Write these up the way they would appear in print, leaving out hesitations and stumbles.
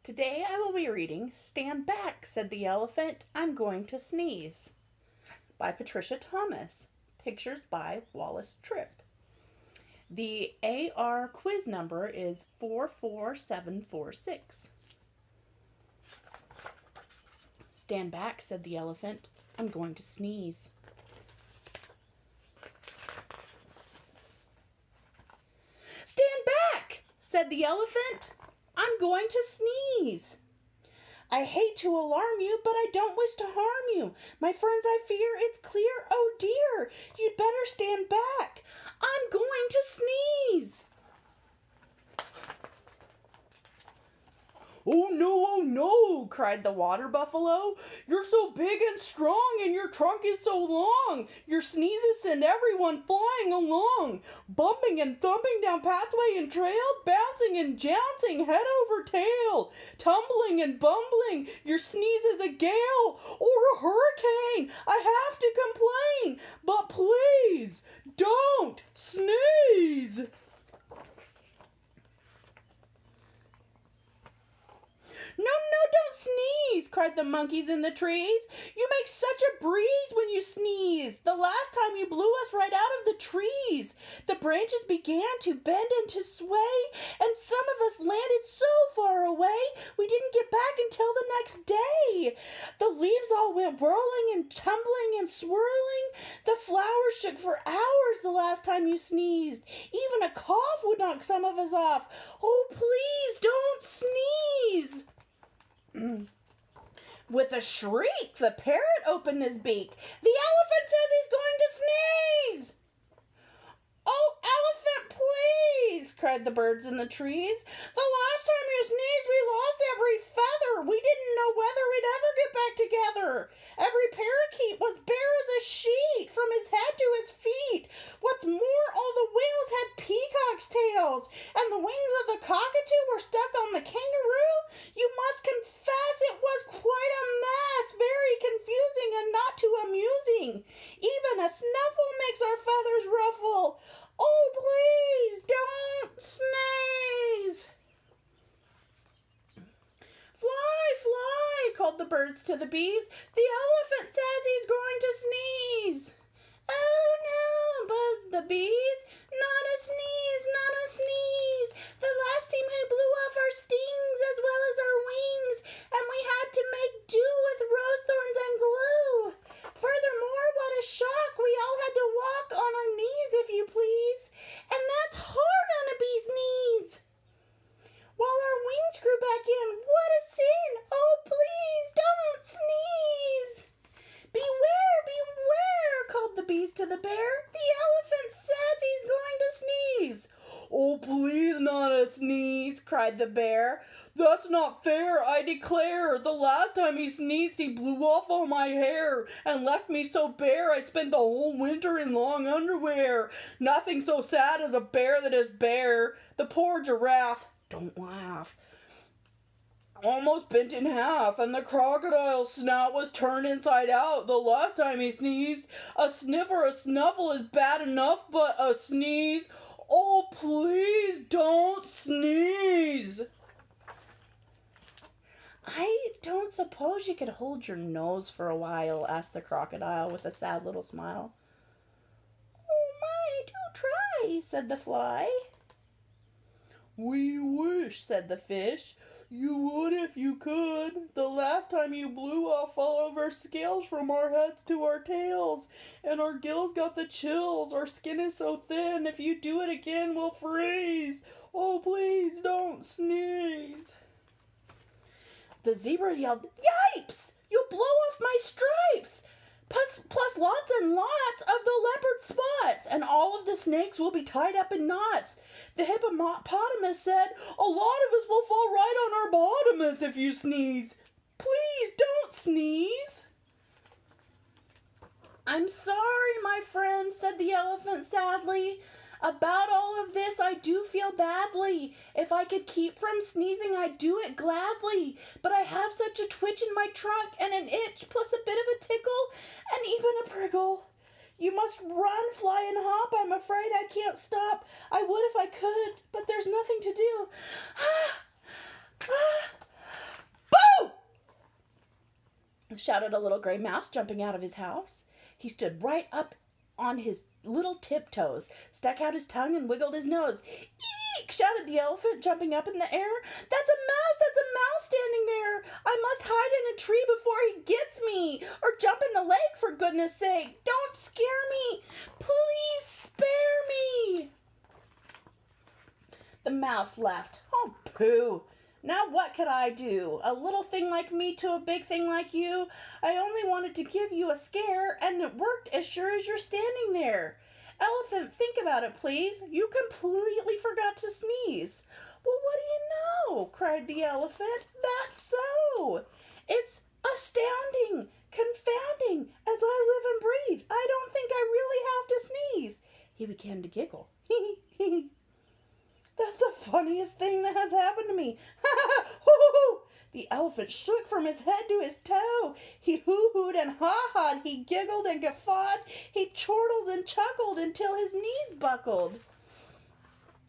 Today I will be reading Stand Back, said the elephant, I'm going to sneeze, by Patricia Thomas. Pictures by Wallace Tripp. The AR quiz number is 44746. Stand back, said the elephant, I'm going to sneeze. Stand back, said the elephant, I'm going to sneeze. I hate to alarm you, but I don't wish to harm you. My friends, I fear it's clear. Oh dear, you'd better stand back. I'm going to sneeze. Oh no, cried the water buffalo. You're so big and strong, and your trunk is so long. Your sneezes send everyone flying along, bumping and thumping down pathway and trail, bouncing and jouncing head over tail, tumbling and bumbling. Your sneeze is a gale or a hurricane. I have to complain, but please don't sneeze. No, don't sneeze, cried the monkeys in the trees. You make such a breeze when you sneeze. The last time you blew us right out of the trees. The branches began to bend and to sway, and some of us landed so far away we didn't get back until the next day. The leaves all went whirling and tumbling and swirling. The flowers shook for hours the last time you sneezed. Even a cough would knock some of us off. Oh, please don't sneeze. With a shriek, the parrot opened his beak. The elephant says he's going to sneeze. Oh, elephant, please, cried the birds in the trees. The last time you sneezed, we lost every feather. We didn't know whether we'd ever get back together. Every parakeet was bare as a sheet from his head to his feet. What's more, all the whales had peacock's tails, and the wings of the cockatoo were stuck on the kangaroo. You must confess it was quite a mess, very confusing and not too amusing. Even a snuffle makes our feathers ruffle. Oh, please don't sneeze. Fly, called the birds to the bees. The elephant says he's going to sneeze. Oh no, buzzed the bees. Not a sneeze, not a sneeze. The last team who blew off our stings as well as our wings, and we had to make do with rose thorns and glue. Furthermore, what a shock. We all had to walk on our knees, if you please. And that's hard on a bee's knees. While our wings grew back in, what a sin. Oh, please don't sneeze. Beware, called the bees to the bear. The elephant says he's going to sneeze. Oh, please not a sneeze, cried the bear. That's not fair, I declare. The last time he sneezed, he blew off all my hair and left me so bare I spent the whole winter in long underwear. Nothing so sad as a bear that is bare. The poor giraffe, don't laugh, almost bent in half, and the crocodile's snout was turned inside out the last time he sneezed. A sniff or a snuffle is bad enough, but a sneeze, oh, please don't sneeze. I don't suppose you could hold your nose for a while, asked the crocodile with a sad little smile. Oh my, do try, said the fly. We wish, said the fish, you would if you could. The last time you blew off all of our scales from our heads to our tails, and our gills got the chills. Our skin is so thin, if you do it again, we'll freeze. Oh, please don't sneeze. The zebra yelled, Yipes! You'll blow off my stripes! Plus lots and lots of the leopard spots, and all of the snakes will be tied up in knots. The hippopotamus said, a lot of us will fall right on our bottomus if you sneeze. Please don't sneeze. I'm sorry, my friend, said the elephant sadly. About all of this I do feel badly. If I could keep from sneezing, I'd do it gladly. But I have such a twitch in my trunk and an itch, plus a bit of a tickle, and even a priggle. You must run, fly, and hop. I'm afraid I can't stop. I would if I could, but there's nothing to do. shouted a little gray mouse, jumping out of his house. He stood right up on his little tiptoes, stuck out his tongue, and wiggled his nose. Eek! Shouted the elephant, jumping up in the air. That's a mouse! That's a mouse standing there! I must hide in a tree before he gets me! Or jump in the lake, for goodness sake! Don't scare me! Please spare me! The mouse laughed. Oh, pooh! Now what could I do? A little thing like me to a big thing like you? I only wanted to give you a scare, and it worked as sure as you're standing there. Elephant, think about it, please. You completely forgot to sneeze. Well, what do you know? Cried the elephant. That's so. It's astounding, confounding, as I live and breathe. I don't think I really have to sneeze. He began to giggle. That's the funniest thing that has happened to me. Hoo-hoo-hoo! The elephant shook from his head to his toe. He hoo-hooed and ha-ha'd. He giggled and guffawed. He chortled and chuckled until his knees buckled.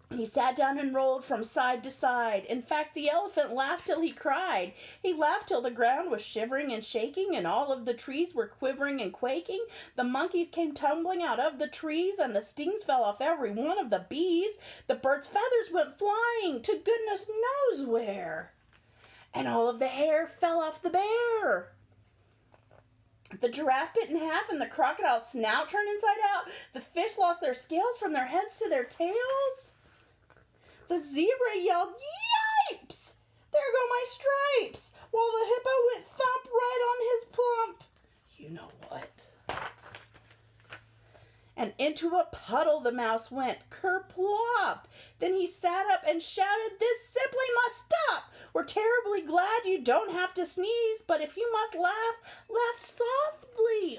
He sat down and rolled from side to side. In fact, the elephant laughed till he cried. He laughed till the ground was shivering and shaking, and all of the trees were quivering and quaking. The monkeys came tumbling out of the trees, and the stings fell off every one of the bees. The birds' feathers went flying to goodness knows where. And all of the hair fell off the bear. The giraffe bit in half, and the crocodile's snout turned inside out. The fish lost their scales from their heads to their tails. The zebra yelled, "Yipes! There go my stripes!" While the hippo went thump right on his plump. You know what? And into a puddle the mouse went, kerplop. Then he sat up and shouted, "This simply must stop. We're terribly glad you don't have to sneeze, but if you must laugh, laugh softly,